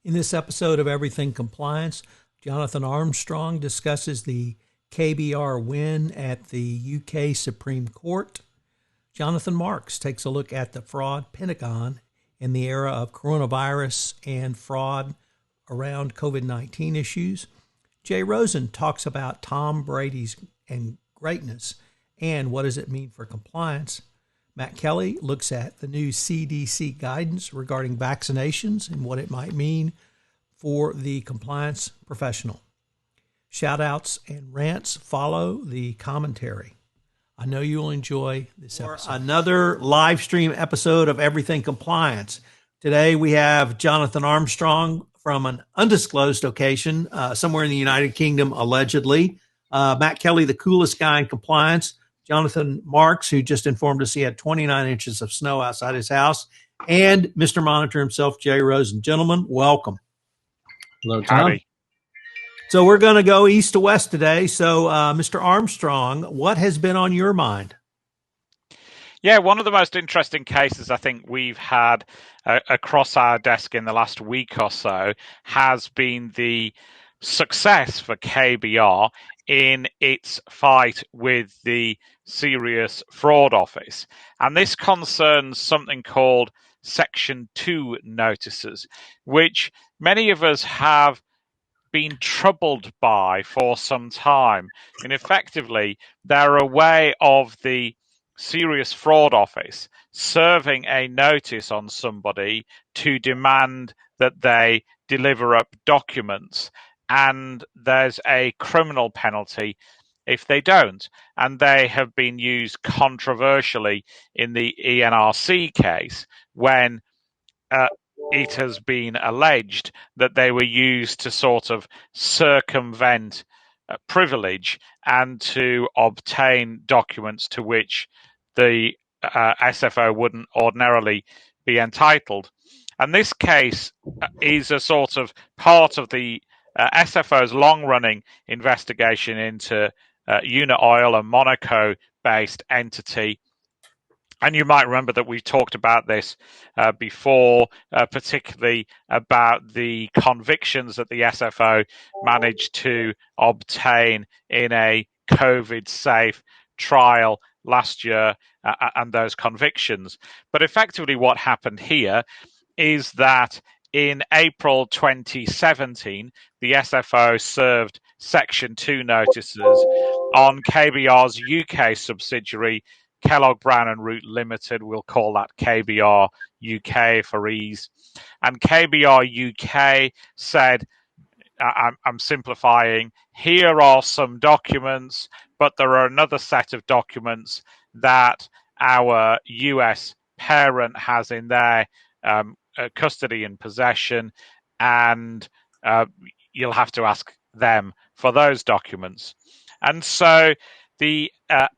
In this episode of Everything Compliance, Jonathan Armstrong discusses the KBR win at the UK Supreme Court. Jonathan Marks takes a look at the Fraud Pentagon in the era of coronavirus and fraud around COVID-19 issues. Jay Rosen talks about Tom Brady's and greatness and what does it mean for compliance. Matt Kelly looks at the new CDC guidance regarding vaccinations and what it might mean for the compliance professional. Shout-outs and rants follow the commentary. I know you'll enjoy this episode. Another live stream episode of Everything Compliance. Today we have Jonathan Armstrong from an undisclosed location, somewhere in the United Kingdom, allegedly. Matt Kelly, the coolest guy in compliance. Jonathan Marks, who just informed us he had 29 inches of snow outside his house. And Mr. Monitor himself, Jay Rosen. Gentlemen, welcome. Hello, Tom. Howdy. So we're going to go east to west today. So, Mr. Armstrong, what has been on your mind? Yeah, one of the most interesting cases I think we've had across our desk in the last week or so has been the success for KBR in its fight with the Serious Fraud Office. And this concerns something called Section 2 notices, which many of us have been troubled by for some time. And effectively, they're a way of the Serious Fraud Office serving a notice on somebody to demand that they deliver up documents, and there's a criminal penalty if they don't. And they have been used controversially in the ENRC case when it has been alleged that they were used to sort of circumvent privilege and to obtain documents to which the SFO wouldn't ordinarily be entitled. And this case is a sort of part of the SFO's long-running investigation into Unit Oil, a Monaco-based entity. And you might remember that we've talked about this before, particularly about the convictions that the SFO managed to obtain in a COVID-safe trial last year and those convictions. But effectively what happened here is that in April 2017, the SFO served Section 2 notices on KBR's UK subsidiary, Kellogg Brown and Root Limited. We'll call that KBR UK for ease. And KBR UK said, I'm simplifying, here are some documents, but there are another set of documents that our US parent has in their custody and possession, and you'll have to ask them for those documents. And so the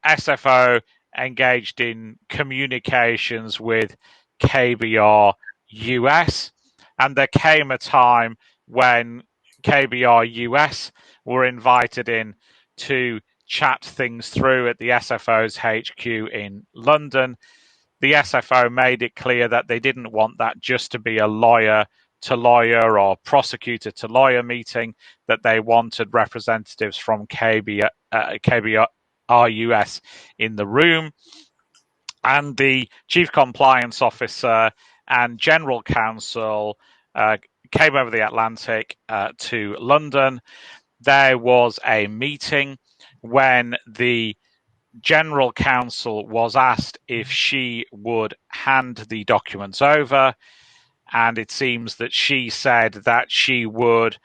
SFO engaged in communications with KBR US, and there came a time when KBR US were invited in to chat things through at the SFO's HQ in London. The SFO made it clear that they didn't want that just to be a lawyer to lawyer or prosecutor to lawyer meeting, that they wanted representatives from KBR US in the room. And the Chief Compliance Officer and General Counsel came over the Atlantic to London. There was a meeting when the General Counsel was asked if she would hand the documents over, and it seems that she said that she would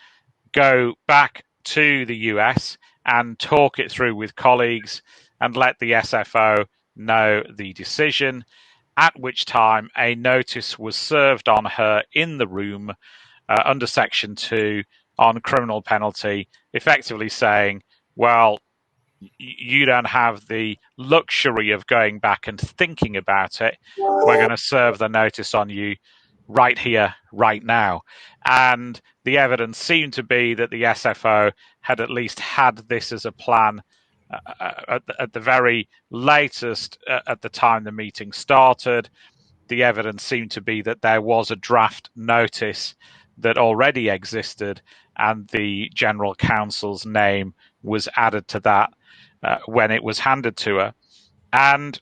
go back to the US and talk it through with colleagues and let the SFO know the decision, at which time a notice was served on her in the room under Section 2 on criminal penalty, effectively saying, well, you don't have the luxury of going back and thinking about it. We're going to serve the notice on you right here, right now. And the evidence seemed to be that the SFO had at least had this as a plan at the very latest at the time the meeting started. The evidence seemed to be that there was a draft notice that already existed, and the general counsel's name was added to that when it was handed to her. And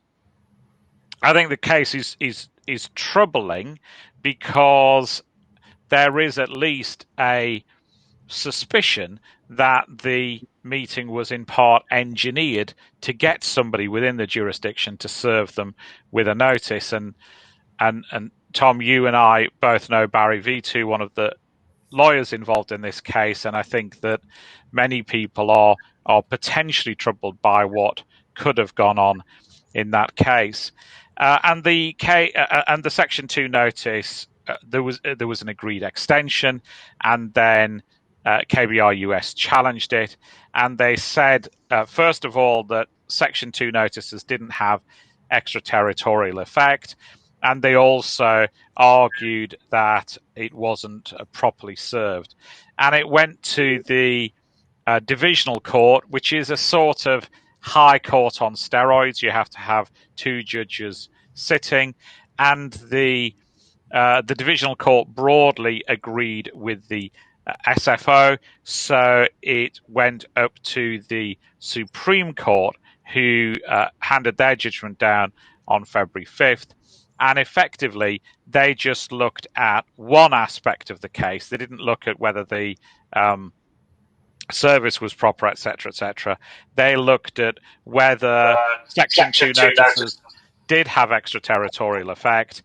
I think the case is troubling because there is at least a suspicion that the meeting was in part engineered to get somebody within the jurisdiction to serve them with a notice. And Tom, you and I both know Barry V2, one of the lawyers involved in this case, and I think that many people are potentially troubled by what could have gone on in that case. And the Section 2 notice, there was an agreed extension, and then KBR US challenged it, and they said, first of all, that Section 2 notices didn't have extraterritorial effect, and they also argued that it wasn't properly served. And it went to the divisional court, which is a sort of high court on steroids. You have to have two judges sitting, and the divisional court broadly agreed with the SFO, so it went up to the Supreme Court, who handed their judgment down on February 5th. And effectively, they just looked at one aspect of the case. They didn't look at whether the service was proper, etc., etc. They looked at whether Section 2 notices did have extraterritorial effect,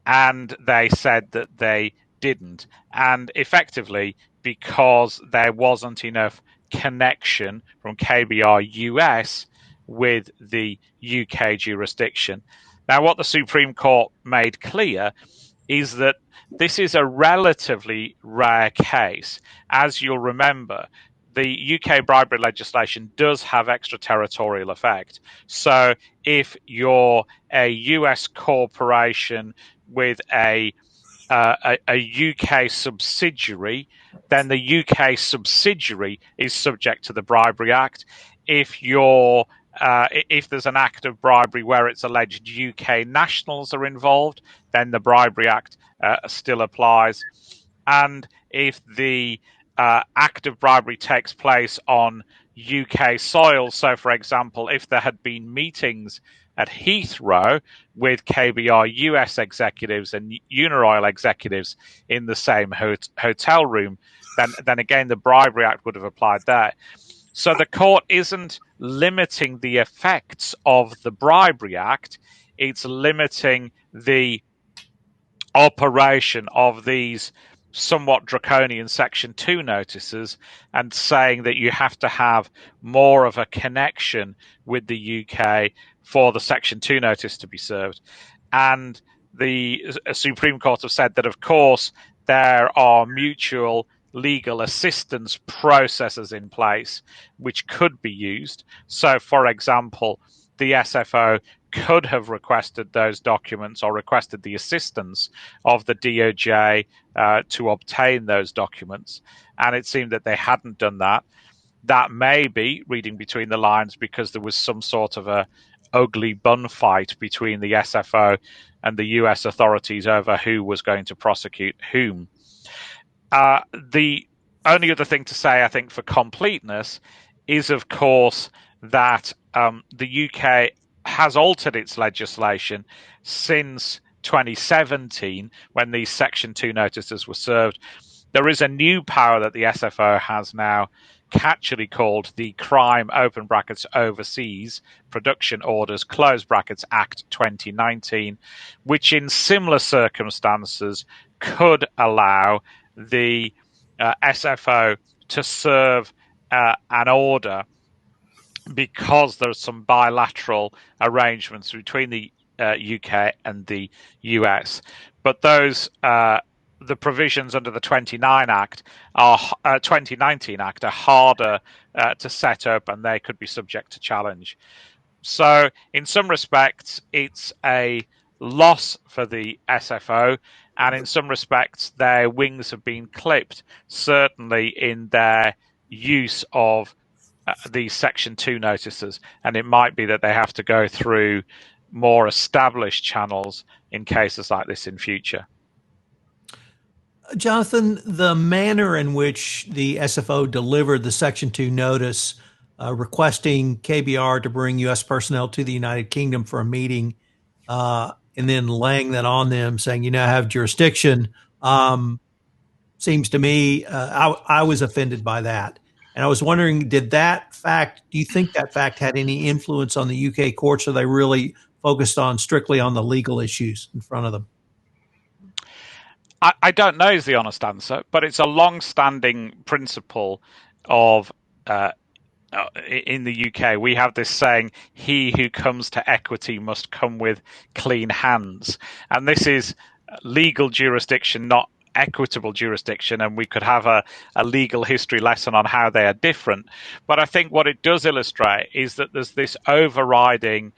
and they said that they didn't. And effectively, because there wasn't enough connection from KBR US with the UK jurisdiction. Now, what the Supreme Court made clear is that this is a relatively rare case. As you'll remember, the UK bribery legislation does have extraterritorial effect. So if you're a US corporation with a UK subsidiary, then the UK subsidiary is subject to the Bribery Act. If there's an act of bribery where it's alleged UK nationals are involved, then the Bribery Act still applies. And if the act of bribery takes place on UK soil, so for example, if there had been meetings at Heathrow with KBR US executives and Uniroyal executives in the same hotel room, then again the Bribery Act would have applied there. So the court isn't limiting the effects of the Bribery Act, it's limiting the operation of these somewhat draconian Section 2 notices and saying that you have to have more of a connection with the UK for the Section 2 notice to be served. And the Supreme Court have said that, of course, there are mutual legal assistance processes in place which could be used. So, for example, the SFO could have requested those documents or requested the assistance of the DOJ to obtain those documents. And it seemed that they hadn't done that. That may be, reading between the lines, because there was some sort of a ugly bun fight between the SFO and the US authorities over who was going to prosecute whom. The only other thing to say, I think, for completeness is, of course, that the UK has altered its legislation since 2017 when these Section 2 notices were served. There is a new power that the SFO has now, catchily called the Crime (open brackets) Overseas Production Orders (close brackets) Act 2019, which in similar circumstances could allow the SFO to serve an order because there's some bilateral arrangements between the UK and the US. But those the provisions under the 2019 Act are harder to set up, and they could be subject to challenge. So in some respects, it's a loss for the SFO, and in some respects, their wings have been clipped, certainly in their use of these Section 2 notices. And it might be that they have to go through more established channels in cases like this in future. Jonathan, the manner in which the SFO delivered the Section 2 notice requesting KBR to bring U.S. personnel to the United Kingdom for a meeting and then laying that on them, saying, you now have jurisdiction, seems to me, I was offended by that. And I was wondering, do you think that fact had any influence on the UK courts, or are they really focused on strictly on the legal issues in front of them? I don't know is the honest answer, but it's a long-standing principle of in the UK. We have this saying, he who comes to equity must come with clean hands. And this is legal jurisdiction, not equitable jurisdiction, and we could have a legal history lesson on how they are different. But I think what it does illustrate is that there's this overriding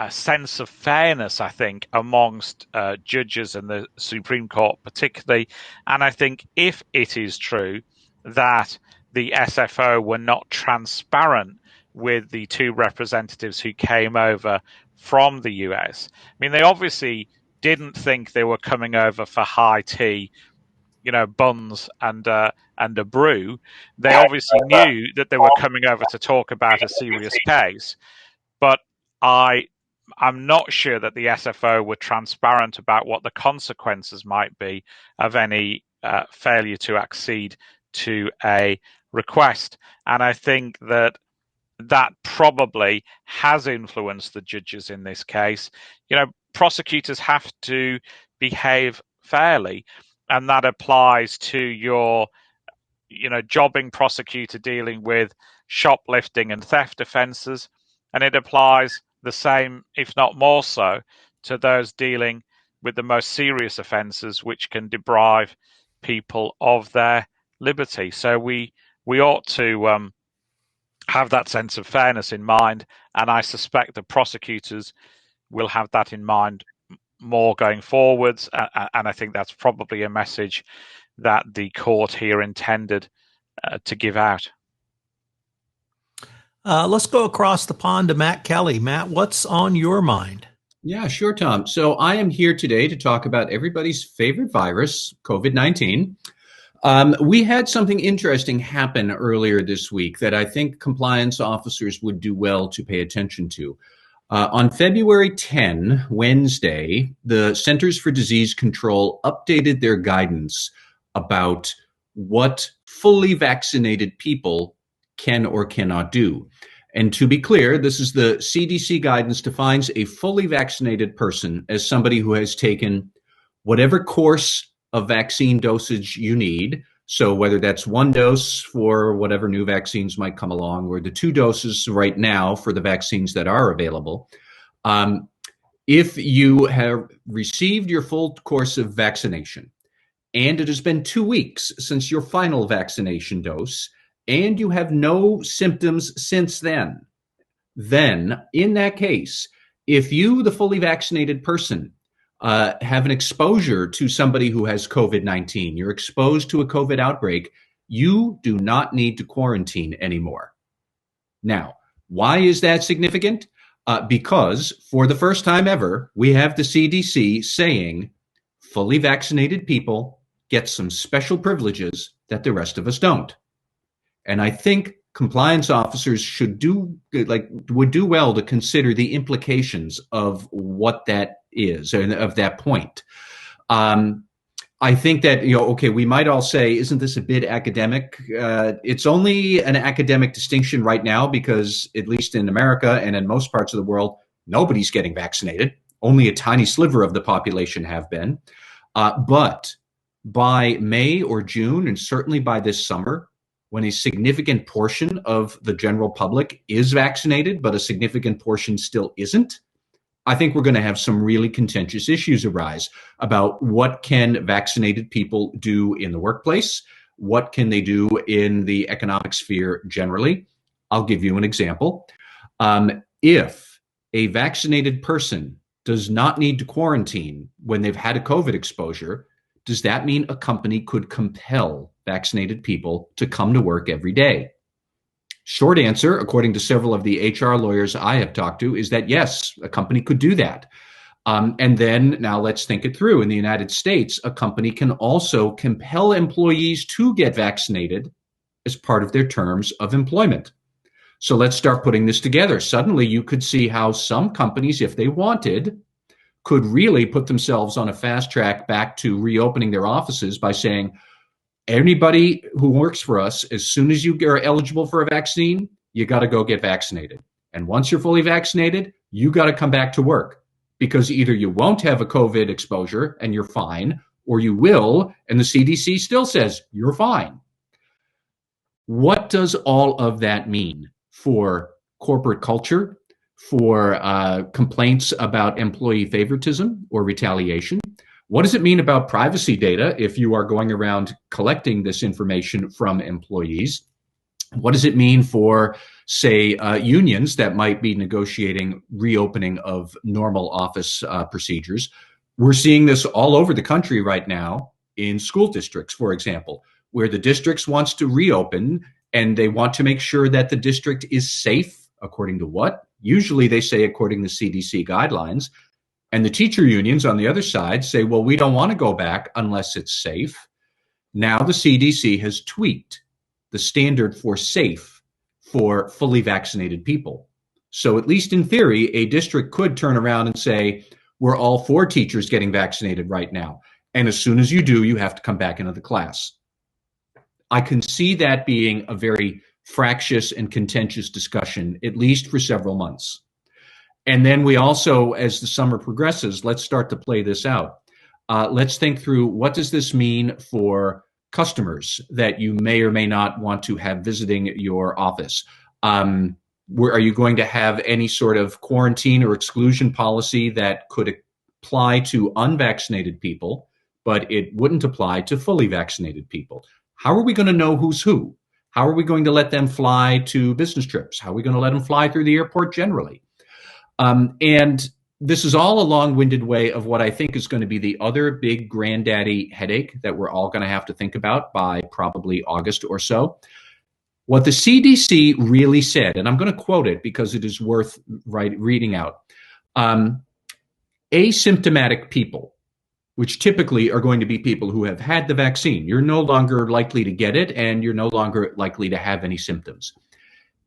sense of fairness, I think, amongst judges and the Supreme Court particularly. And I think if it is true that the SFO were not transparent with the two representatives who came over from the US, I mean, they obviously didn't think they were coming over for high tea, buns and a brew. They obviously knew that they were coming over to talk about a serious case. But I'm not sure that the SFO were transparent about what the consequences might be of any failure to accede to a request. And I think that probably has influenced the judges in this case. Prosecutors have to behave fairly, and that applies to your jobbing prosecutor dealing with shoplifting and theft offences, and it applies the same, if not more so, to those dealing with the most serious offences, which can deprive people of their liberty. So we ought to have that sense of fairness in mind, and I suspect the prosecutors will have that in mind more going forwards, and I think that's probably a message that the court here intended to give out. Let's go across the pond to Matt Kelly. Matt, what's on your mind? Yeah, sure, Tom. So I am here today to talk about everybody's favorite virus, COVID-19. We had something interesting happen earlier this week that I think compliance officers would do well to pay attention to. On February 10, Wednesday, the Centers for Disease Control updated their guidance about what fully vaccinated people can or cannot do. And to be clear, this is the CDC guidance defines a fully vaccinated person as somebody who has taken whatever course of vaccine dosage you need. So whether that's one dose for whatever new vaccines might come along, or the 2 doses right now for the vaccines that are available. If you have received your full course of vaccination, and it has been 2 weeks since your final vaccination dose, and you have no symptoms since then in that case, if you, the fully vaccinated person, have an exposure to somebody who has COVID-19, you're exposed to a COVID outbreak, you do not need to quarantine anymore. Now, why is that significant? Because for the first time ever, we have the CDC saying fully vaccinated people get some special privileges that the rest of us don't. And I think compliance officers would do well to consider the implications of what that is, and of that point. I think that, we might all say, isn't this a bit academic? It's only an academic distinction right now because, at least in America and in most parts of the world, nobody's getting vaccinated. Only a tiny sliver of the population have been. But by May or June, and certainly by this summer, when a significant portion of the general public is vaccinated, but a significant portion still isn't, I think we're going to have some really contentious issues arise about what can vaccinated people do in the workplace, what can they do in the economic sphere generally. I'll give you an example. If a vaccinated person does not need to quarantine when they've had a COVID exposure, does that mean a company could compel vaccinated people to come to work every day? Short answer, according to several of the HR lawyers I have talked to, is that yes, a company could do that. And then now let's think it through. In the United States, a company can also compel employees to get vaccinated as part of their terms of employment. So let's start putting this together. Suddenly you could see how some companies, if they wanted, could really put themselves on a fast track back to reopening their offices by saying, anybody who works for us, as soon as you are eligible for a vaccine, you got to go get vaccinated. And once you're fully vaccinated, you got to come back to work, because either you won't have a COVID exposure and you're fine, or you will, and the CDC still says you're fine. What does all of that mean for corporate culture, for complaints about employee favoritism or retaliation? What does it mean about privacy data if you are going around collecting this information from employees? What does it mean for, say, unions that might be negotiating reopening of normal office procedures? We're seeing this all over the country right now in school districts, for example, where the districts wants to reopen and they want to make sure that the district is safe, according to what? Usually they say according to CDC guidelines. And the teacher unions on the other side say, well, we don't want to go back unless it's safe. Now the CDC has tweaked the standard for safe for fully vaccinated people. So at least in theory, a district could turn around and say, we're all for teachers getting vaccinated right now. And as soon as you do, you have to come back into the class. I can see that being a very fractious and contentious discussion, at least for several months. And then we also, as the summer progresses, let's start to play this out. Let's think through, what does this mean for customers that you may or may not want to have visiting your office? Are you going to have any sort of quarantine or exclusion policy that could apply to unvaccinated people, but it wouldn't apply to fully vaccinated people? How are we going to know who's who? How are we going to let them fly to business trips? How are we going to let them fly through the airport generally? And this is all a long-winded way of what I think is going to be the other big granddaddy headache that we're all going to have to think about by probably August or so. What the CDC really said, and I'm going to quote it because it is worth reading out, asymptomatic people, which typically are going to be people who have had the vaccine. You're no longer likely to get it, and you're no longer likely to have any symptoms.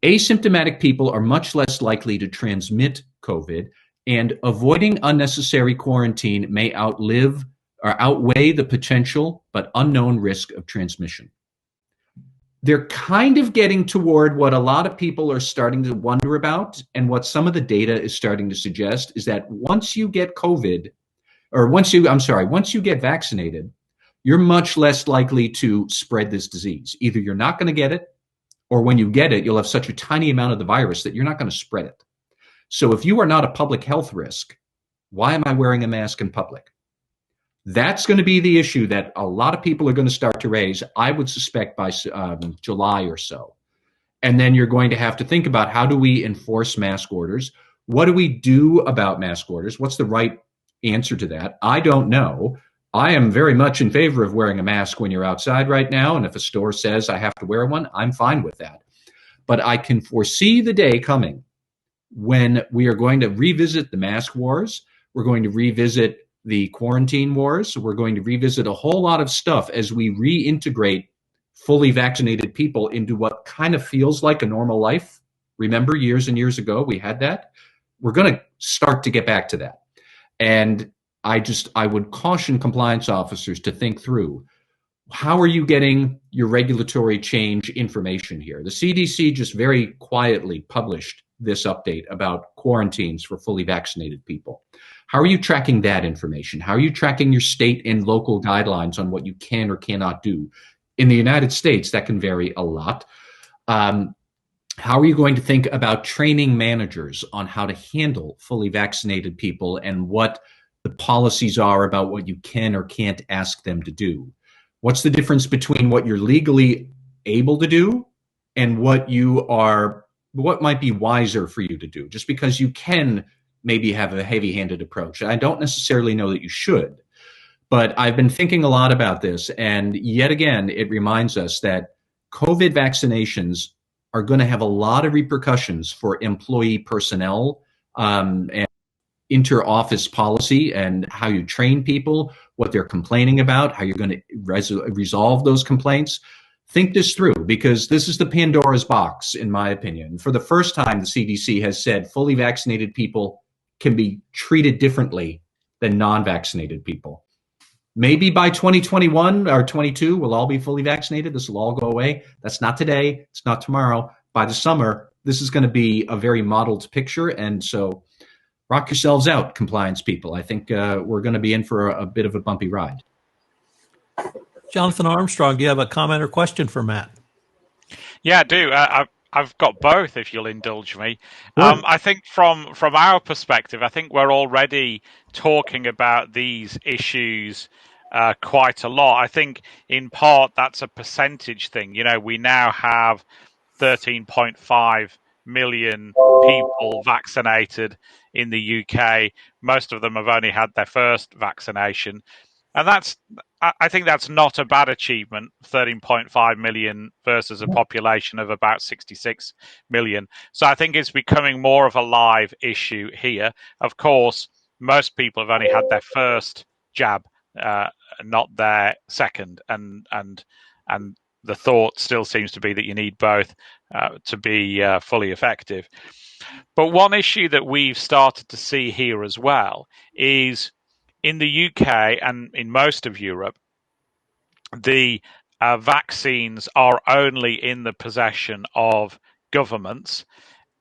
Asymptomatic people are much less likely to transmit COVID, and avoiding unnecessary quarantine may outlive or outweigh the potential but unknown risk of transmission. They're kind of getting toward what a lot of people are starting to wonder about, and what some of the data is starting to suggest is that once you get COVID, or once you get vaccinated, you're much less likely to spread this disease. Either you're not going to get it, or when you get it, you'll have such a tiny amount of the virus that you're not going to spread it. So if you are not a public health risk, why am I wearing a mask in public? That's going to be the issue that a lot of people are going to start to raise, I would suspect, by July or so. And then you're going to have to think about, how do we enforce mask orders? What do we do about mask orders? What's the right answer to that? I don't know. I am very much in favor of wearing a mask when you're outside right now. And if a store says I have to wear one, I'm fine with that. But I can foresee the day coming when we are going to revisit the mask wars. We're going to revisit the quarantine wars. We're going to revisit a whole lot of stuff as we reintegrate fully vaccinated people into what kind of feels like a normal life. Remember, years and years ago, we had that. We're going to start to get back to that. And I would caution compliance officers to think through, how are you getting your regulatory change information here? The CDC just very quietly published this update about quarantines for fully vaccinated people. How are you tracking that information? How are you tracking your state and local guidelines on what you can or cannot do? In the United States, that can vary a lot. How are you going to think about training managers on how to handle fully vaccinated people and what the policies are about what you can or can't ask them to do? What's the difference between what you're legally able to do and what might be wiser for you to do? Just because you can maybe have a heavy-handed approach. I don't necessarily know that you should, but I've been thinking a lot about this, and yet again, it reminds us that COVID vaccinations are going to have a lot of repercussions for employee personnel and inter-office policy and how you train people, what they're complaining about, how you're going to resolve those complaints. Think this through, because this is the Pandora's box, in my opinion. For the first time, the CDC has said fully vaccinated people can be treated differently than non-vaccinated people. Maybe by 2021 or 22, we'll all be fully vaccinated. This will all go away. That's not today. It's not tomorrow. By the summer, this is going to be a very modeled picture. And so rock yourselves out, compliance people. I think we're going to be in for a bit of a bumpy ride. Jonathan Armstrong, do you have a comment or question for Matt? Yeah, I do. I've got both, if you'll indulge me. Sure. I think from our perspective, I think we're already talking about these issues quite a lot. I think in part that's a percentage thing. You know, we now have 13.5 million people vaccinated in the UK. Most of them have only had their first vaccination. And I think that's not a bad achievement, 13.5 million versus a population of about 66 million. So I think it's becoming more of a live issue here. Of course, most people have only had their first jab, not their second. And the thought still seems to be that you need both to be fully effective. But one issue that we've started to see here as well is in the UK and in most of Europe, the vaccines are only in the possession of governments,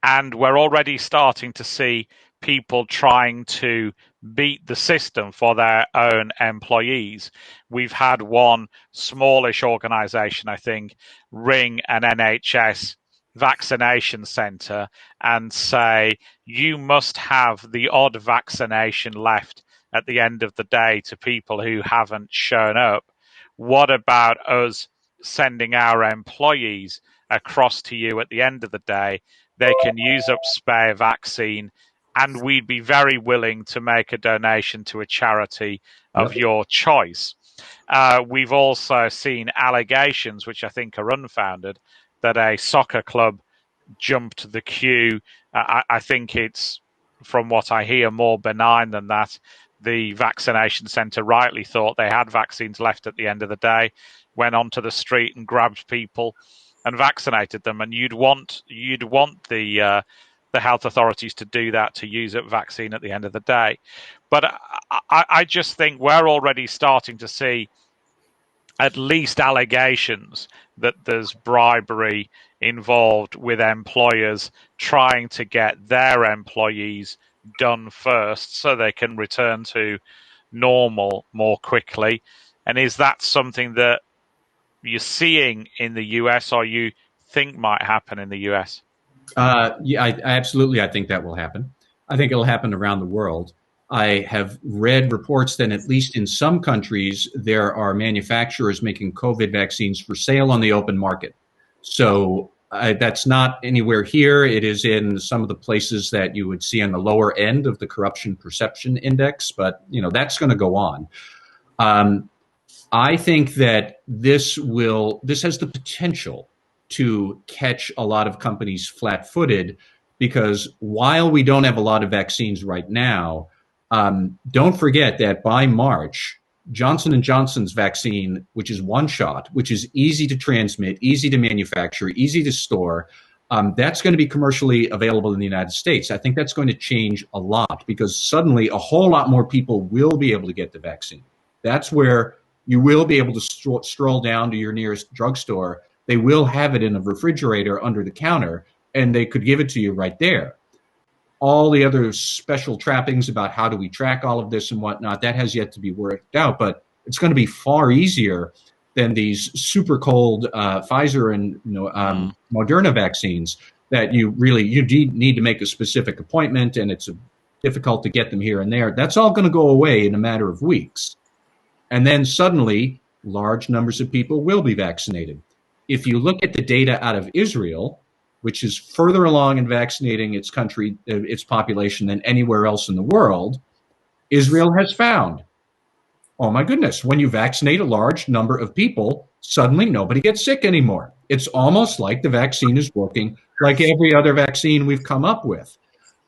and we're already starting to see people trying to beat the system for their own employees. We've had one smallish organisation, I think, ring an NHS vaccination centre and say, you must have the odd vaccination left at the end of the day to people who haven't shown up. What about us sending our employees across to you at the end of the day? They can use up spare vaccine, and we'd be very willing to make a donation to a charity of your choice. We've also seen allegations, which I think are unfounded, that a soccer club jumped the queue. I think it's, from what I hear, more benign than that. The vaccination centre rightly thought they had vaccines left at the end of the day, went onto the street and grabbed people and vaccinated them. And you'd want the health authorities to do that, to use up vaccine at the end of the day. But I just think we're already starting to see at least allegations that there's bribery involved with employers trying to get their employees done first so they can return to normal more quickly. And is that something that you're seeing in the US, or you think might happen in the US? Yeah, I think that will happen. I think it'll happen around the world. I have read reports that at least in some countries, there are manufacturers making COVID vaccines for sale on the open market. So that's not anywhere here. It is in some of the places that you would see on the lower end of the corruption perception index, but that's going to go on. I think that this has the potential to catch a lot of companies flat-footed, because while we don't have a lot of vaccines right now, don't forget that by March, Johnson & Johnson's vaccine, which is one shot, which is easy to transmit, easy to manufacture, easy to store, that's going to be commercially available in the United States. I think that's going to change a lot, because suddenly a whole lot more people will be able to get the vaccine. That's where you will be able to stroll down to your nearest drugstore. They will have it in a refrigerator under the counter, and they could give it to you right there. All the other special trappings about how do we track all of this and whatnot, that has yet to be worked out, but it's going to be far easier than these super cold Pfizer and Moderna vaccines that you need to make a specific appointment, and it's difficult to get them here and there. That's all going to go away in a matter of weeks. And then suddenly, large numbers of people will be vaccinated. If you look at the data out of Israel, which is further along in vaccinating its country, its population than anywhere else in the world, Israel has found, oh my goodness, when you vaccinate a large number of people, suddenly nobody gets sick anymore. It's almost like the vaccine is working like every other vaccine we've come up with.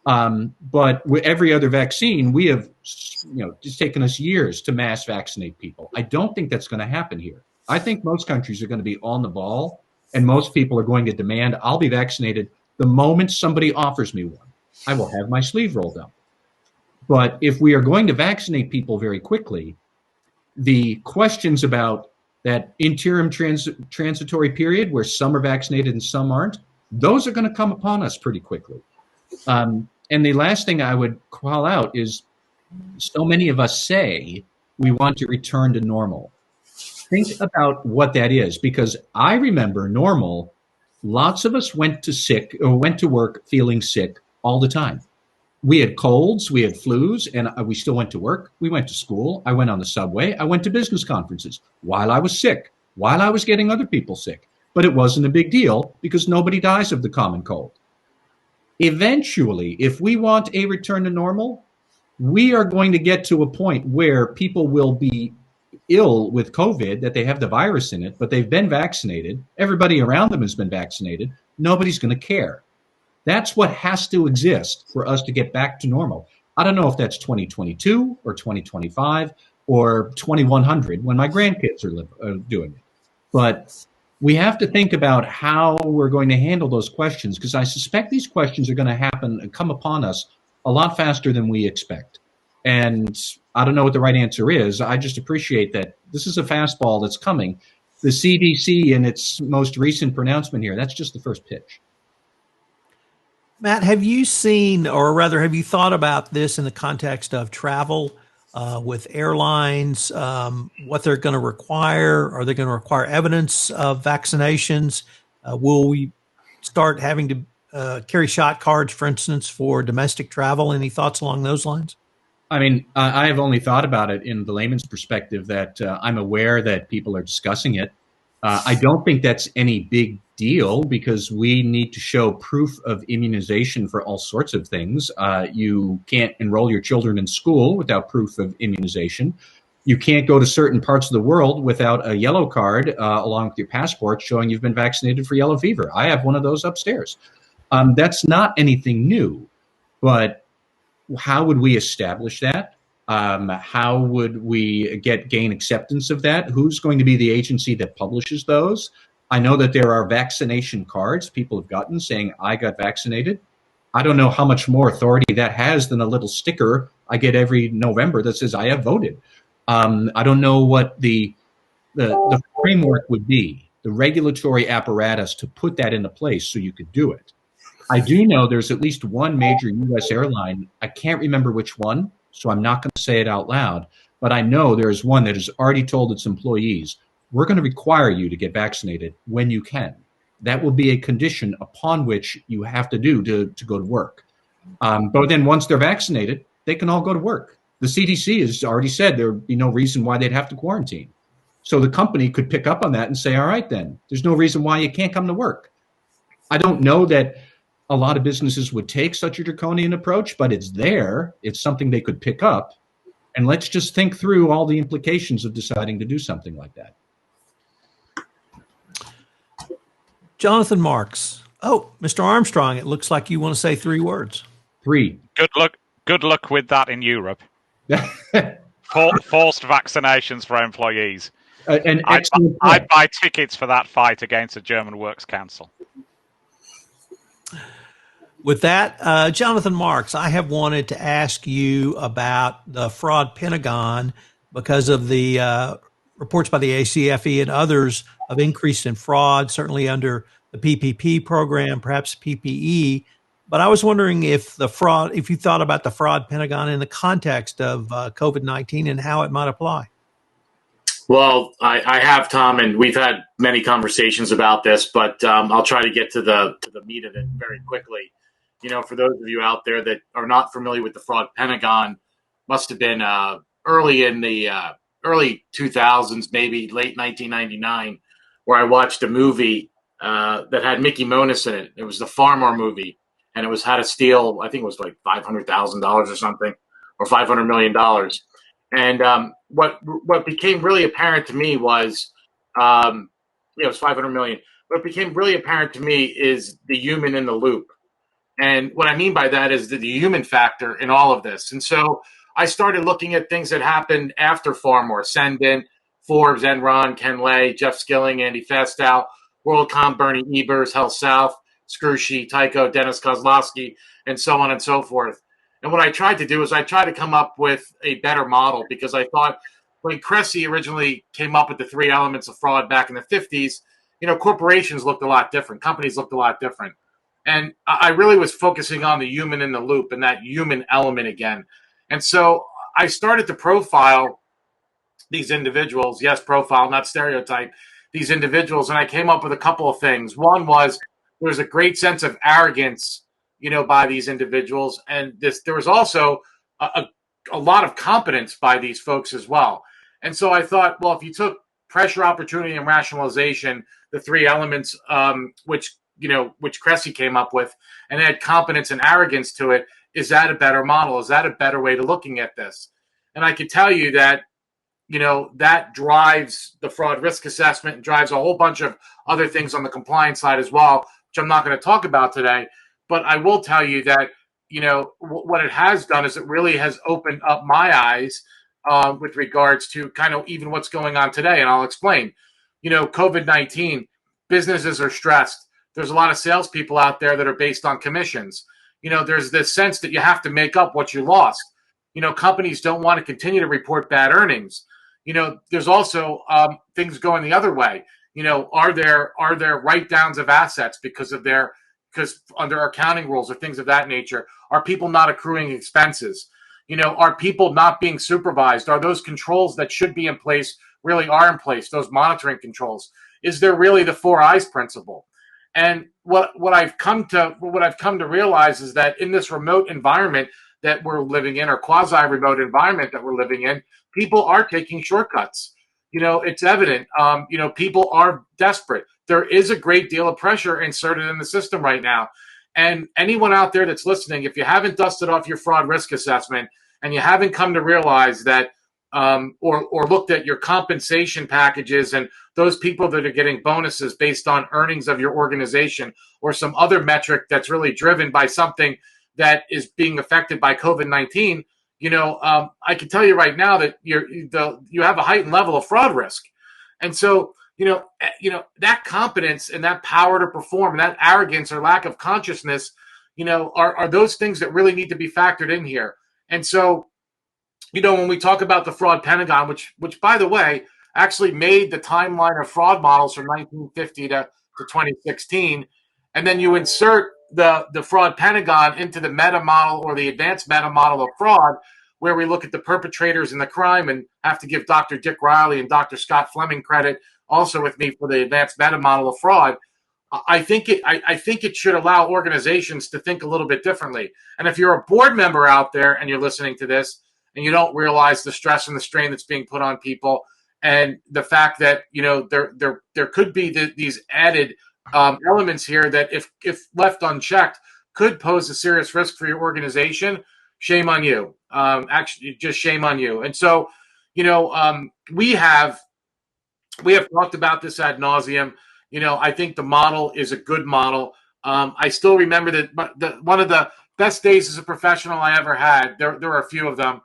But with every other vaccine, we have, it's taken us years to mass vaccinate people. I don't think that's going to happen here. I think most countries are going to be on the ball, and most people are going to demand, I'll be vaccinated the moment somebody offers me one. I will have my sleeve rolled up. But if we are going to vaccinate people very quickly, the questions about that interim transitory period where some are vaccinated and some aren't, those are going to come upon us pretty quickly. And the last thing I would call out is so many of us say we want to return to normal. Think about what that is, because I remember normal, lots of us went to work feeling sick all the time. We had colds, we had flus, and we still went to work. We went to school. I went on the subway. I went to business conferences while I was sick, while I was getting other people sick. But it wasn't a big deal because nobody dies of the common cold. Eventually, if we want a return to normal, we are going to get to a point where people will be ill with COVID, that they have the virus in it, but they've been vaccinated. Everybody around them has been vaccinated. Nobody's going to care. That's what has to exist for us to get back to normal. I don't know if that's 2022 or 2025 or 2100 when my grandkids are doing it. But we have to think about how we're going to handle those questions, because I suspect these questions are going to happen and come upon us a lot faster than we expect. And I don't know what the right answer is. I just appreciate that this is a fastball that's coming. The CDC, in its most recent pronouncement here, that's just the first pitch. Matt, have you seen, or rather, have you thought about this in the context of travel with airlines, what they're going to require? Are they going to require evidence of vaccinations? Will we start having to carry shot cards, for instance, for domestic travel? Any thoughts along those lines? I mean, I have only thought about it in the layman's perspective that I'm aware that people are discussing it. I don't think that's any big deal because we need to show proof of immunization for all sorts of things. You can't enroll your children in school without proof of immunization. You can't go to certain parts of the world without a yellow card along with your passport showing you've been vaccinated for yellow fever. I have one of those upstairs. That's not anything new, but how would we establish that? How would we gain acceptance of that? Who's going to be the agency that publishes those? I know that there are vaccination cards people have gotten saying, I got vaccinated. I don't know how much more authority that has than a little sticker I get every November that says I have voted. I don't know what the framework would be, the regulatory apparatus to put that into place so you could do it. I do know there's at least one major U.S. airline. I can't remember which one, so I'm not going to say it out loud. But I know there's one that has already told its employees, we're going to require you to get vaccinated when you can. That will be a condition upon which you have to do to go to work. But then once they're vaccinated, they can all go to work. The CDC has already said there would be no reason why they'd have to quarantine. So the company could pick up on that and say, all right, then, there's no reason why you can't come to work. I don't know that a lot of businesses would take such a draconian approach, but it's there. It's something they could pick up. And let's just think through all the implications of deciding to do something like that. Jonathan Marks. Oh, Mr. Armstrong, it looks like you want to say 3 words. 3. Good luck with that in Europe. Forced vaccinations for employees. I'd buy tickets for that fight against the German Works Council. With that, Jonathan Marks, I have wanted to ask you about the Fraud Pentagon because of the reports by the ACFE and others of increase in fraud, certainly under the PPP program, perhaps PPE. But I was wondering if you thought about the Fraud Pentagon in the context of COVID-19 and how it might apply. Well, I have, Tom, and we've had many conversations about this, but I'll try to get to the meat of it very quickly. You know, for those of you out there that are not familiar with the Fraud Pentagon, must have been early in the early 2000s, maybe late 1999, where I watched a movie that had Mickey Monis in it. It was the Farmar movie, and it was how to steal, I think it was like $500,000 or something, or $500 million. And what became really apparent to me was, it was $500 million. What became really apparent to me is the human in the loop. And what I mean by that is the human factor in all of this. And so I started looking at things that happened after Farmore, Sendin, Forbes, Enron, Ken Lay, Jeff Skilling, Andy Fastow, WorldCom, Bernie Ebers, Hell South, Scrushy, Tyco, Dennis Kozlowski, and so on and so forth. And what I tried to do is I tried to come up with a better model, because I thought when Cressy originally came up with the 3 elements of fraud back in the 50s, corporations looked a lot different. Companies looked a lot different. And I really was focusing on the human in the loop and that human element again. And so I started to profile these individuals. Yes, profile, not stereotype, these individuals. And I came up with a couple of things. One was there was a great sense of arrogance, by these individuals. And there was also a lot of competence by these folks as well. And so I thought, well, if you took pressure, opportunity, and rationalization, the 3 elements, which Cressy came up with, and add competence and arrogance to it, is that a better model? Is that a better way to looking at this? And I can tell you that, that drives the fraud risk assessment and drives a whole bunch of other things on the compliance side as well, which I'm not going to talk about today. But I will tell you that, what it has done is it really has opened up my eyes with regards to kind of even what's going on today. And I'll explain. COVID-19, businesses are stressed. There's a lot of salespeople out there that are based on commissions. There's this sense that you have to make up what you lost. Companies don't want to continue to report bad earnings. There's also things going the other way. Are there write-downs of assets because under accounting rules or things of that nature? Are people not accruing expenses? Are people not being supervised? Are those controls that should be in place really are in place? Those monitoring controls? Is there really the 4 eyes principle? And what I've come to realize is that in this remote environment that we're living in, or quasi-remote environment that we're living in, people are taking shortcuts. It's evident. People are desperate. There is a great deal of pressure inserted in the system right now. And anyone out there that's listening, if you haven't dusted off your fraud risk assessment and you haven't come to realize that, or looked at your compensation packages and those people that are getting bonuses based on earnings of your organization or some other metric that's really driven by something that is being affected by COVID-19, I can tell you right now that you have a heightened level of fraud risk. And so, that competence and that power to perform and that arrogance or lack of consciousness, are those things that really need to be factored in here. And so, when we talk about the Fraud Pentagon, which by the way, actually made the timeline of fraud models from 1950 to 2016, and then you insert the Fraud Pentagon into the meta model or the advanced meta model of fraud, where we look at the perpetrators and the crime, and have to give Dr. Dick Riley and Dr. Scott Fleming credit also with me for the advanced meta model of fraud. I think it should allow organizations to think a little bit differently. And if you're a board member out there and you're listening to this and you don't realize the stress and the strain that's being put on people, and the fact that there could be these added elements here that if left unchecked could pose a serious risk for your organization, shame on you. Actually, just shame on you. And so, we have talked about this ad nauseum. I think the model is a good model. I still remember that one of the best days as a professional I ever had. There are a few of them.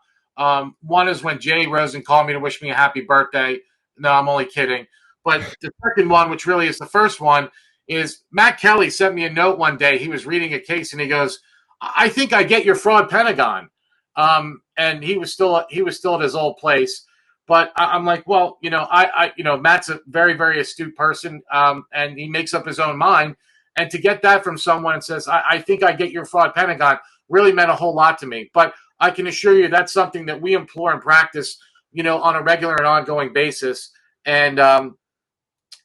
One is when Jay Rosen called me to wish me a happy birthday. No, I'm only kidding. But the second one, which really is the first one, is Matt Kelly sent me a note one day. He was reading a case and he goes, "I think I get your Fraud Pentagon." And he was still at his old place. But I'm like, well, Matt's a very, very astute person, and he makes up his own mind. And to get that from someone and says, I think I get your Fraud Pentagon, really meant a whole lot to me. But I can assure you that's something that we implore and practice, on a regular and ongoing basis. And,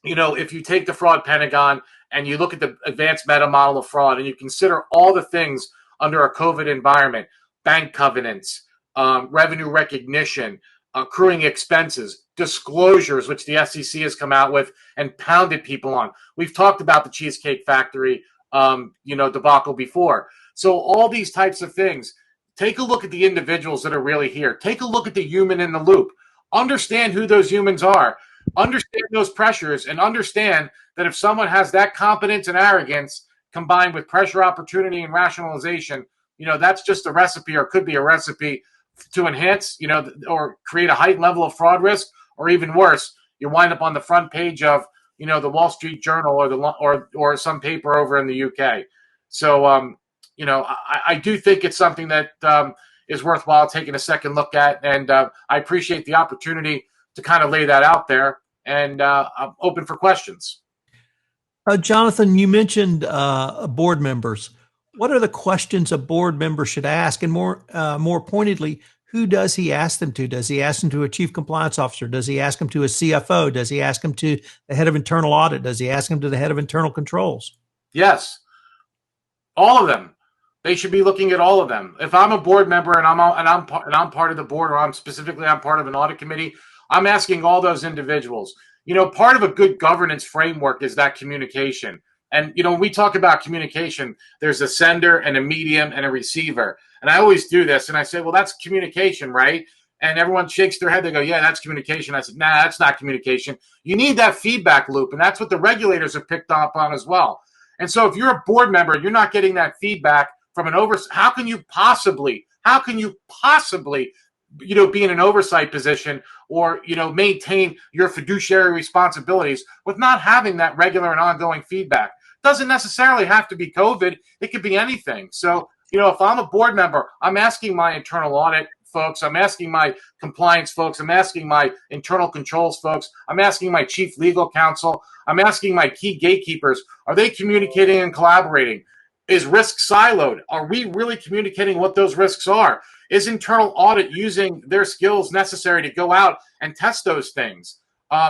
if you take the Fraud Pentagon and you look at the advanced meta model of fraud and you consider all the things under a COVID environment, bank covenants, revenue recognition, accruing expenses, disclosures, which the SEC has come out with and pounded people on. We've talked about the Cheesecake Factory, debacle before. So all these types of things, take a look at the individuals that are really here. Take a look at the human in the loop. Understand who those humans are. Understand those pressures and understand that if someone has that competence and arrogance combined with pressure, opportunity, and rationalization, that's just a recipe, or could be a recipe to enhance, or create a heightened level of fraud risk, or even worse, you wind up on the front page of, the Wall Street Journal or some paper over in the UK. So, I do think it's something that is worthwhile taking a second look at, and I appreciate the opportunity to kind of lay that out there, and I'm open for questions. Jonathan, you mentioned board members. What are the questions a board member should ask? And more pointedly, who does he ask them to? Does he ask them to a chief compliance officer? Does he ask them to a CFO? Does he ask them to the head of internal audit? Does he ask them to the head of internal controls? Yes, all of them. They should be looking at all of them. If I'm a board member and I'm part of the board, or I'm part of an audit committee, I'm asking all those individuals. Part of a good governance framework is that communication. And, when we talk about communication, there's a sender and a medium and a receiver. And I always do this. And I say, well, that's communication, right? And everyone shakes their head. They go, yeah, that's communication. I said, nah, that's not communication. You need that feedback loop. And that's what the regulators have picked up on as well. And so if you're a board member, you're not getting that feedback from how can you possibly, be in an oversight position, or, maintain your fiduciary responsibilities with not having that regular and ongoing feedback? Doesn't necessarily have to be COVID. It could be anything. So, if I'm a board member, I'm asking my internal audit folks, I'm asking my compliance folks, I'm asking my internal controls folks, I'm asking my chief legal counsel, I'm asking my key gatekeepers, are they communicating and collaborating? Is risk siloed? Are we really communicating what those risks are? Is internal audit using their skills necessary to go out and test those things?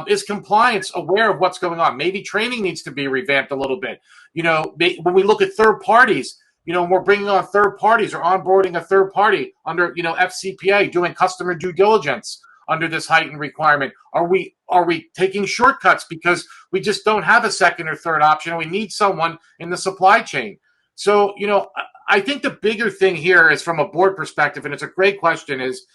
Is compliance aware of what's going on? Maybe training needs to be revamped a little bit. When we look at third parties, when we're bringing on third parties or onboarding a third party under, FCPA, doing customer due diligence under this heightened requirement, are we taking shortcuts because we just don't have a second or third option, and we need someone in the supply chain? So, I think the bigger thing here is, from a board perspective, and it's a great question, is,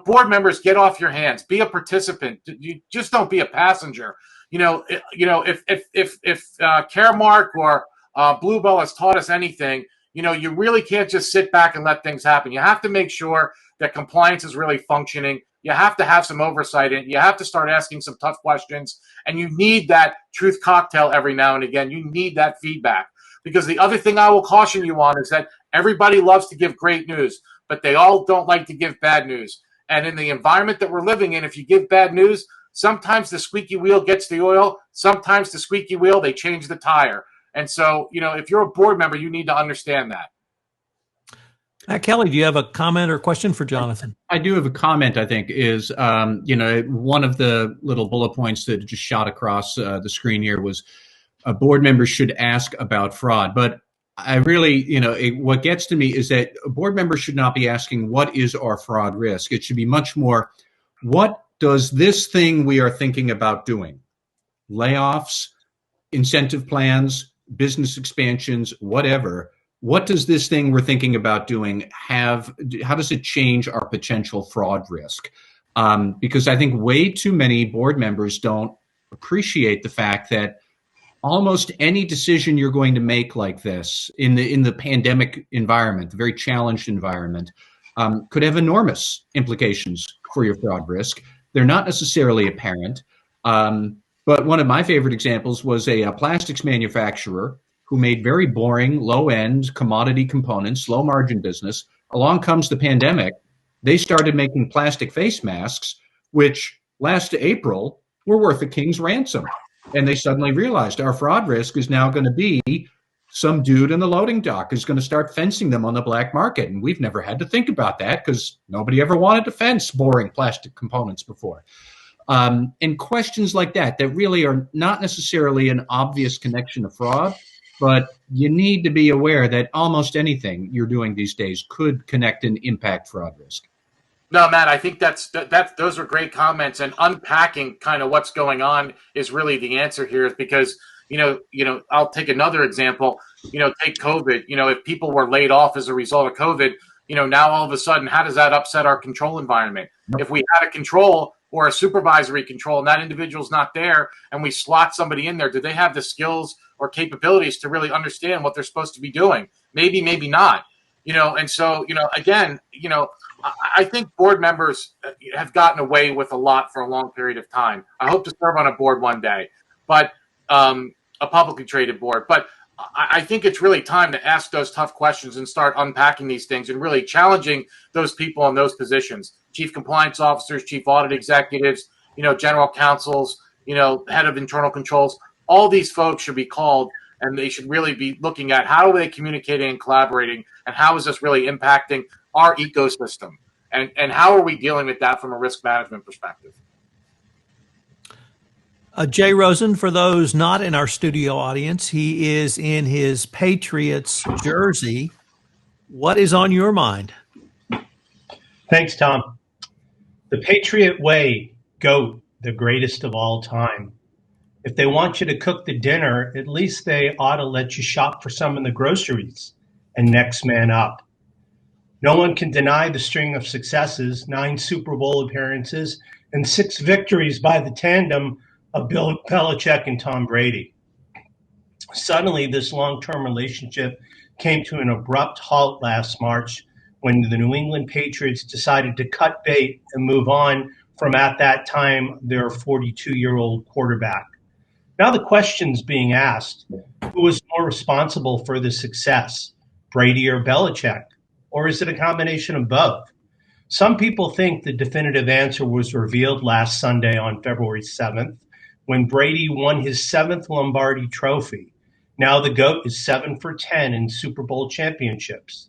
board members, get off your hands, be a participant. You just don't be a passenger. If Caremark or Bluebell has taught us anything, you really can't just sit back and let things happen. You have to make sure that compliance is really functioning. You have to have some oversight in it. You have to start asking some tough questions, and you need that truth cocktail every now and again. You need that feedback. Because the other thing I will caution you on is that everybody loves to give great news, but they all don't like to give bad news. And in the environment that we're living in, if you give bad news, sometimes the squeaky wheel gets the oil. Sometimes the squeaky wheel, they change the tire. And so, if you're a board member, you need to understand that. Kelly, do you have a comment or question for Jonathan? I do have a comment, I think, is, one of the little bullet points that just shot across the screen here was, a board member should ask about fraud. But I really, what gets to me is that a board member should not be asking, what is our fraud risk? It should be much more, what does this thing we are thinking about doing, layoffs, incentive plans, business expansions, whatever, what does this thing we're thinking about doing have, how does it change our potential fraud risk? Because I think way too many board members don't appreciate the fact that almost any decision you're going to make like this in the pandemic environment, the very challenged environment, could have enormous implications for your fraud risk. They're not necessarily apparent. But one of my favorite examples was a plastics manufacturer who made very boring, low-end commodity components, low-margin business. Along comes the pandemic. They started making plastic face masks, which last April were worth a king's ransom. And they suddenly realized our fraud risk is now going to be some dude in the loading dock is going to start fencing them on the black market. And we've never had to think about that because nobody ever wanted to fence boring plastic components before. And questions like that really are not necessarily an obvious connection to fraud, but you need to be aware that almost anything you're doing these days could connect and impact fraud risk. No, Matt, I think those are great comments, and unpacking kind of what's going on is really the answer here, is because, I'll take another example, take COVID, if people were laid off as a result of COVID, now all of a sudden, how does that upset our control environment? If we had a control or a supervisory control and that individual's not there and we slot somebody in there, do they have the skills or capabilities to really understand what they're supposed to be doing? Maybe, maybe not. And so, again, I think board members have gotten away with a lot for a long period of time. I hope to serve on a board one day, but a publicly traded board. But I think it's really time to ask those tough questions and start unpacking these things and really challenging those people in those positions. Chief compliance officers, chief audit executives, general counsels, head of internal controls. All these folks should be called, and they should really be looking at how are they communicating and collaborating, and how is this really impacting our ecosystem, and how are we dealing with that from a risk management perspective. Jay Rosen, for those not in our studio audience, he is in his Patriots jersey. What is on your mind? Thanks, Tom. The Patriot way, GOAT, the greatest of all time. If they want you to cook the dinner, at least they ought to let you shop for some in the groceries and next man up. No one can deny the string of successes, 9 Super Bowl appearances, and 6 victories by the tandem of Bill Belichick and Tom Brady. Suddenly, this long-term relationship came to an abrupt halt last March when the New England Patriots decided to cut bait and move on from, at that time, their 42-year-old quarterback. Now the question's being asked, who was more responsible for the success, Brady or Belichick? Or is it a combination of both? Some people think the definitive answer was revealed last Sunday on February 7th, when Brady won his 7th Lombardi trophy. Now the GOAT is 7 for 10 in Super Bowl championships.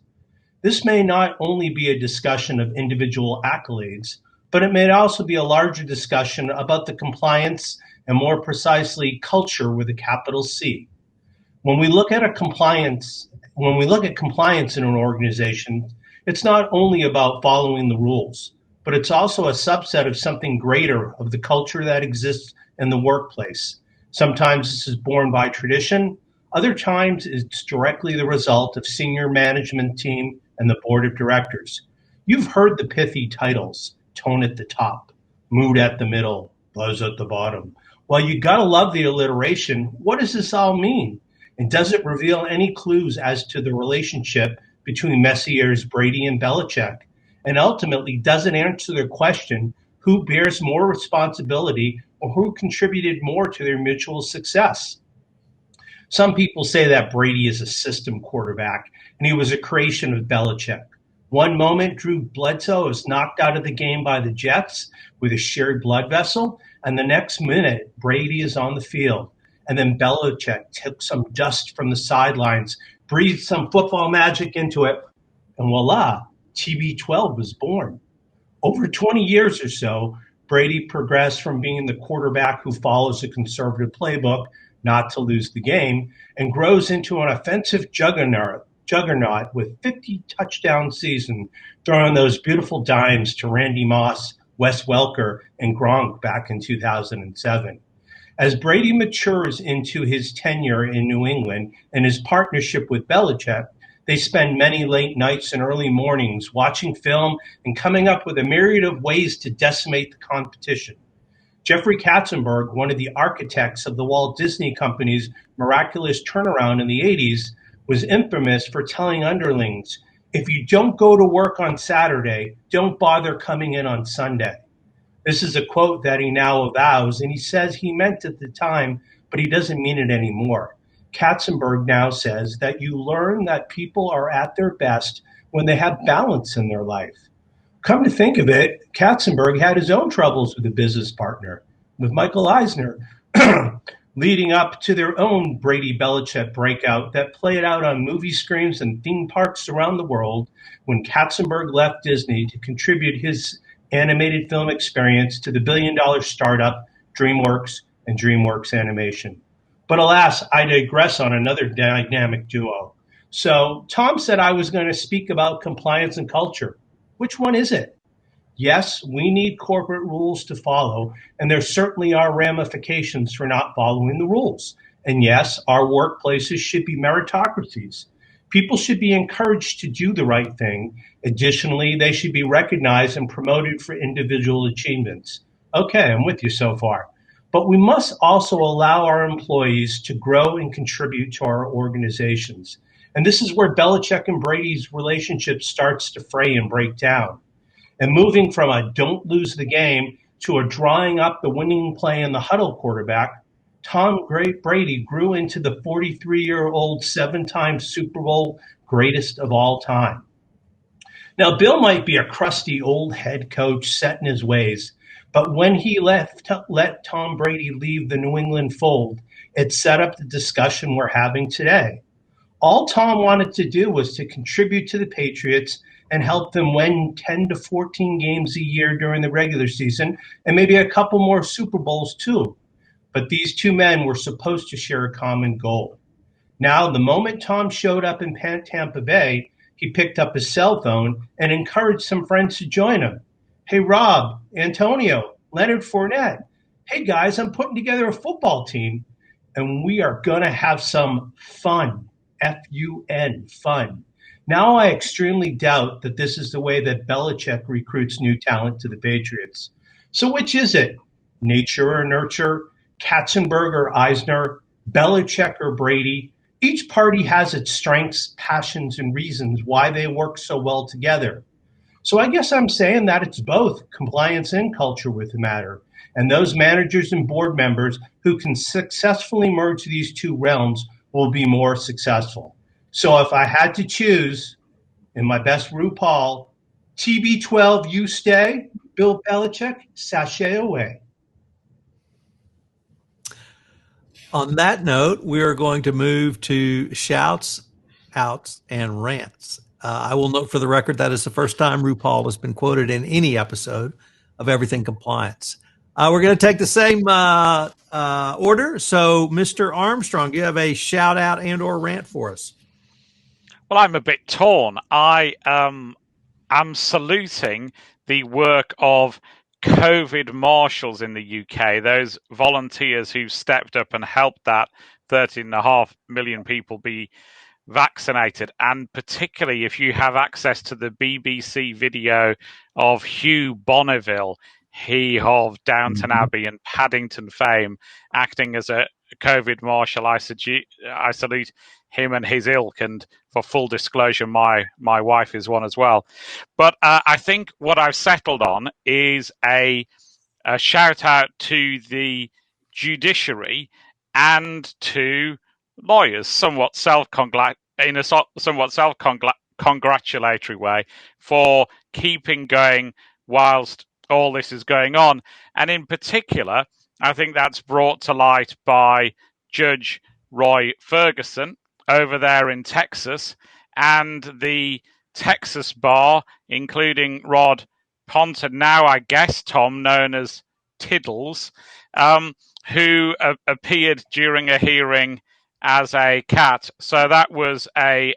This may not only be a discussion of individual accolades, but it may also be a larger discussion about the compliance and, more precisely, culture with a capital C. When we look at compliance in an organization, it's not only about following the rules, but it's also a subset of something greater, of the culture that exists in the workplace. Sometimes this is born by tradition. Other times it's directly the result of senior management team and the board of directors. You've heard the pithy titles, tone at the top, mood at the middle, buzz at the bottom. Well, you gotta love the alliteration. What does this all mean? And does it reveal any clues as to the relationship between Messier's Brady and Belichick? And ultimately, does it answer the question, who bears more responsibility or who contributed more to their mutual success? Some people say that Brady is a system quarterback and he was a creation of Belichick. One moment, Drew Bledsoe is knocked out of the game by the Jets with a shared blood vessel, and the next minute, Brady is on the field. And then Belichick took some dust from the sidelines, breathed some football magic into it, and voila, TB12 was born. Over 20 years or so, Brady progressed from being the quarterback who follows a conservative playbook not to lose the game and grows into an offensive juggernaut with 50 touchdown season, throwing those beautiful dimes to Randy Moss, Wes Welker, and Gronk back in 2007. As Brady matures into his tenure in New England and his partnership with Belichick, they spend many late nights and early mornings watching film and coming up with a myriad of ways to decimate the competition. Jeffrey Katzenberg, one of the architects of the Walt Disney Company's miraculous turnaround in the 80s, was infamous for telling underlings, if you don't go to work on Saturday, don't bother coming in on Sunday. This is a quote that he now avows, and he says he meant at the time, but he doesn't mean it anymore. Katzenberg now says that you learn that people are at their best when they have balance in their life. Come to think of it, Katzenberg had his own troubles with a business partner, with Michael Eisner, leading up to their own Brady-Belichick breakout that played out on movie screens and theme parks around the world when Katzenberg left Disney to contribute his animated film experience to the billion-dollar startup DreamWorks and DreamWorks Animation. But alas, I digress on another dynamic duo. So Tom said I was going to speak about compliance and culture. Which one is it? Yes, we need corporate rules to follow, and there certainly are ramifications for not following the rules. And yes, our workplaces should be meritocracies. People should be encouraged to do the right thing. Additionally, they should be recognized and promoted for individual achievements. Okay, I'm with you so far. But we must also allow our employees to grow and contribute to our organizations. And this is where Belichick and Brady's relationship starts to fray and break down. And moving from a don't lose the game to a drawing up the winning play in the huddle quarterback, Tom Brady grew into the 43-year-old 7-time Super Bowl greatest of all time. Now, Bill might be a crusty old head coach set in his ways, but when he let Tom Brady leave the New England fold, it set up the discussion we're having today. All Tom wanted to do was to contribute to the Patriots and help them win 10 to 14 games a year during the regular season, and maybe a couple more Super Bowls too. But these two men were supposed to share a common goal. Now, the moment Tom showed up in Tampa Bay, he picked up his cell phone and encouraged some friends to join him. Hey, Rob, Antonio, Leonard Fournette. Hey, guys, I'm putting together a football team, and we are going to have some fun, F-U-N, fun. Now I extremely doubt that this is the way that Belichick recruits new talent to the Patriots. So which is it? Nature or nurture? Katzenberg or Eisner? Belichick or Brady? Each party has its strengths, passions, and reasons why they work so well together. So I guess I'm saying that it's both compliance and culture with the matter. And those managers and board members who can successfully merge these two realms will be more successful. So if I had to choose, in my best RuPaul, TB12, you stay, Bill Belichick, sashay away. On that note, we are going to move to shouts, outs, and rants. I will note for the record that is the first time RuPaul has been quoted in any episode of Everything Compliance. We're going to take the same order. So, Mr. Armstrong, do you have a shout out and or rant for us? Well, I'm a bit torn. I am saluting the work of COVID marshals in the UK, those volunteers who stepped up and helped that 13.5 million people be vaccinated. And particularly if you have access to the BBC video of Hugh Bonneville, he of Downton Abbey and Paddington fame, acting as a COVID marshal, I salute him and his ilk. And for full disclosure, my wife is one as well. But I think what I've settled on is a shout out to the judiciary and to lawyers, somewhat self-congratulatory way, for keeping going whilst all this is going on. And in particular, I think that's brought to light by Judge Roy Ferguson over there in Texas, and the Texas bar, including Rod Ponton, now I guess, Tom, known as Tiddles, who appeared during a hearing as a cat. So that was I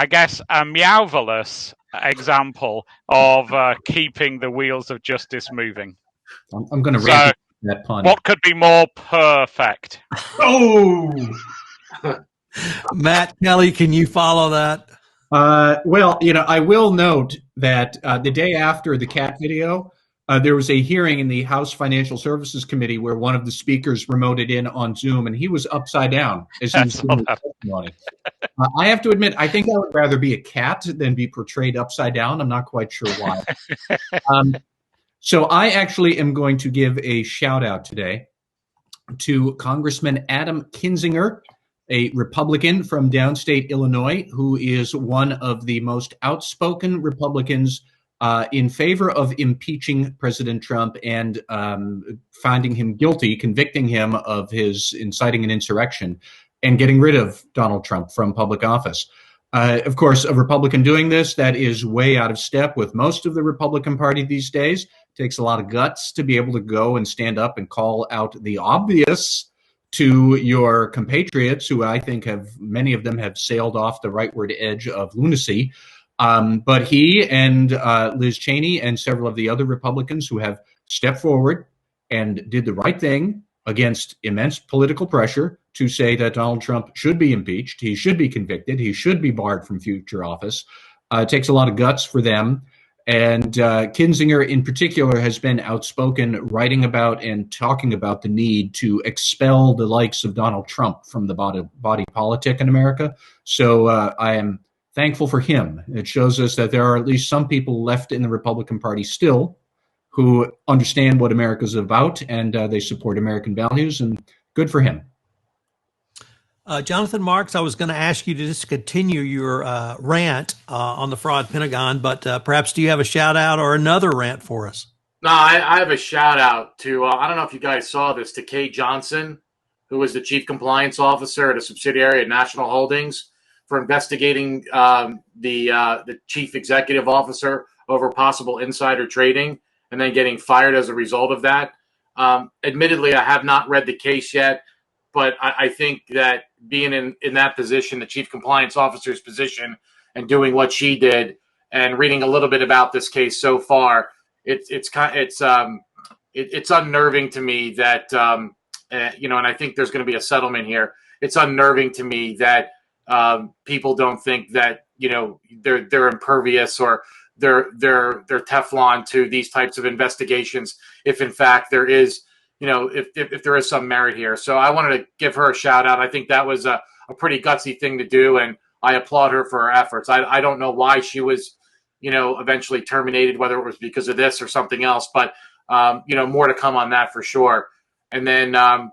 guess, a meowvelous example of keeping the wheels of justice moving. I'm going to read that pun. What could be more perfect? Oh! Matt, Kelly, can you follow that? Well, I will note that the day after the cat video, there was a hearing in the House Financial Services Committee where one of the speakers remoted in on Zoom, and he was upside down as he was giving his testimony. I have to admit, I think I would rather be a cat than be portrayed upside down. I'm not quite sure why. So I actually am going to give a shout out today to Congressman Adam Kinzinger, a Republican from downstate Illinois, who is one of the most outspoken Republicans in favor of impeaching President Trump and finding him guilty, convicting him of his inciting an insurrection, and getting rid of Donald Trump from public office. Of course, a Republican doing this, that is way out of step with most of the Republican Party these days. It takes a lot of guts to be able to go and stand up and call out the obvious to your compatriots, who I think many of them have sailed off the rightward edge of lunacy. But he and Liz Cheney and several of the other Republicans who have stepped forward and did the right thing against immense political pressure to say that Donald Trump should be impeached, he should be convicted, he should be barred from future office. It takes a lot of guts for them. And Kinzinger, in particular, has been outspoken, writing about and talking about the need to expel the likes of Donald Trump from the body politic in America. So I am thankful for him. It shows us that there are at least some people left in the Republican Party still who understand what America is about, and they support American values, and good for him. Jonathan Marks, I was going to ask you to just continue your rant on the Fraud Pentagon, but perhaps do you have a shout out or another rant for us? No, I have a shout out to, I don't know if you guys saw this, to Kay Johnson, who was the chief compliance officer at a subsidiary at National Holdings, for investigating the chief executive officer over possible insider trading and then getting fired as a result of that. Admittedly, I have not read the case yet, but I think that being in that position, the chief compliance officer's position, and doing what she did, and reading a little bit about this case so far, it's unnerving to me that and I think there's going to be a settlement here. It's unnerving to me that people don't think that they're impervious or they're Teflon to these types of investigations. If in fact there is, if there is some merit here. So I wanted to give her a shout out. I think that was a pretty gutsy thing to do, and I applaud her for her efforts. I don't know why she was, eventually terminated, whether it was because of this or something else, but more to come on that for sure. And then, I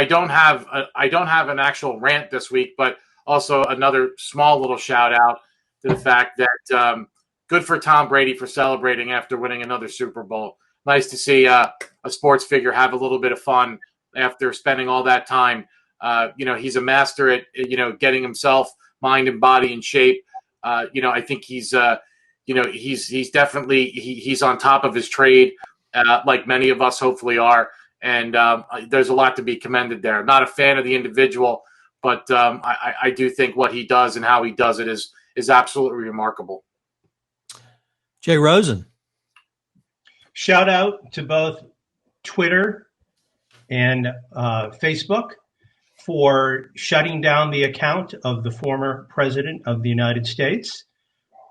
don't have an actual rant this week, but also another small little shout out to the fact that good for Tom Brady for celebrating after winning another Super Bowl. Nice to see a sports figure have a little bit of fun after spending all that time. He's a master at getting himself, mind and body in shape. I think he's definitely he's on top of his trade, like many of us hopefully are. And there's a lot to be commended there. Not a fan of the individual, but I do think what he does and how he does it is absolutely remarkable. Jay Rosen. Shout out to both Twitter and Facebook for shutting down the account of the former president of the United States.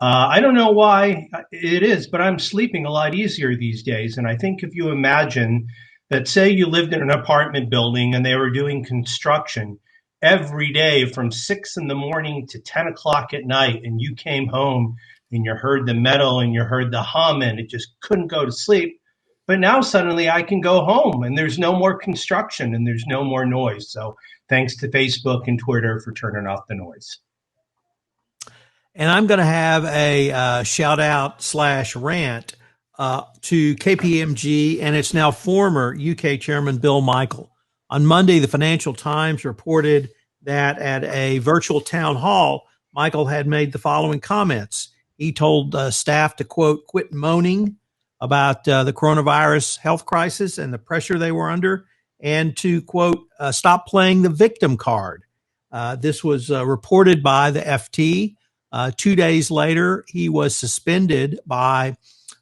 I don't know why it is, but I'm sleeping a lot easier these days. And I think if you imagine that, say you lived in an apartment building and they were doing construction every day from 6 a.m. to 10 o'clock at night, and you came home and you heard the metal and you heard the hum and it just couldn't go to sleep. But now suddenly I can go home and there's no more construction and there's no more noise. So thanks to Facebook and Twitter for turning off the noise. And I'm going to have a shout out / rant to KPMG and its now former UK chairman, Bill Michael. On Monday, the Financial Times reported that at a virtual town hall, Michael had made the following comments. He told staff to, quote, quit moaning about the coronavirus health crisis and the pressure they were under, and to, quote, stop playing the victim card. This was reported by the FT. 2 days later, he was suspended by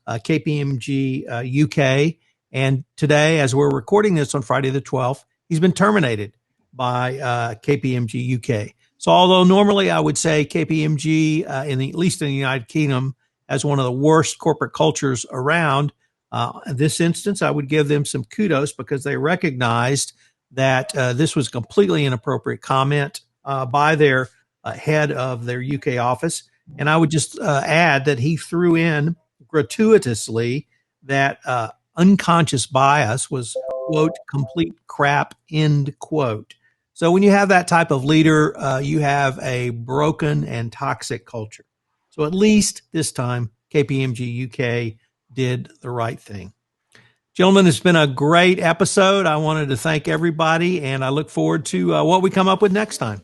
KPMG UK. And today, as we're recording this on Friday the 12th, he's been terminated by KPMG UK. So although normally I would say KPMG, at least in the United Kingdom, has one of the worst corporate cultures around, in this instance, I would give them some kudos because they recognized that this was completely inappropriate comment by their head of their UK office. And I would just add that he threw in gratuitously that unconscious bias was, quote, complete crap, end quote. So when you have that type of leader, you have a broken and toxic culture. So at least this time, KPMG UK did the right thing. Gentlemen, it's been a great episode. I wanted to thank everybody, and I look forward to what we come up with next time.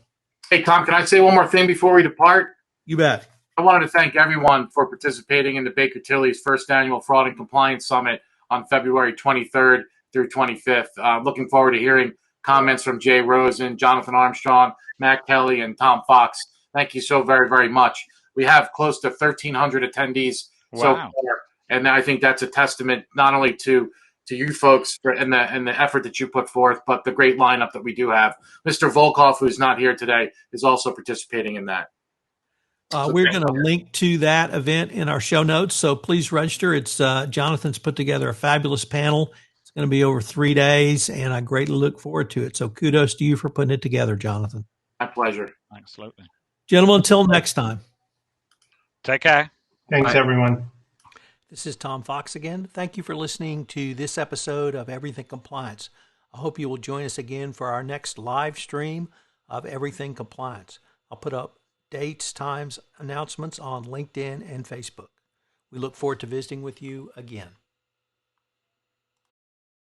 Hey, Tom, can I say one more thing before we depart? You bet. I wanted to thank everyone for participating in the Baker Tilly's first annual Fraud and Compliance Summit on February 23rd through 25th. Looking forward to hearing comments from Jay Rosen, Jonathan Armstrong, Matt Kelly, and Tom Fox. Thank you so very, very much. We have close to 1,300 attendees so far, and I think that's a testament not only to you folks and the effort that you put forth, but the great lineup that we do have. Mr. Volkov, who's not here today, is also participating in that. We're going to link to that event in our show notes, so please register. It's Jonathan's put together a fabulous panel. It's going to be over 3 days, and I greatly look forward to it. So kudos to you for putting it together, Jonathan. My pleasure. Absolutely. Gentlemen, until next time. Take care. Thanks, everyone. This is Tom Fox again. Thank you for listening to this episode of Everything Compliance. I hope you will join us again for our next live stream of Everything Compliance. I'll put up dates, times, announcements on LinkedIn and Facebook. We look forward to visiting with you again.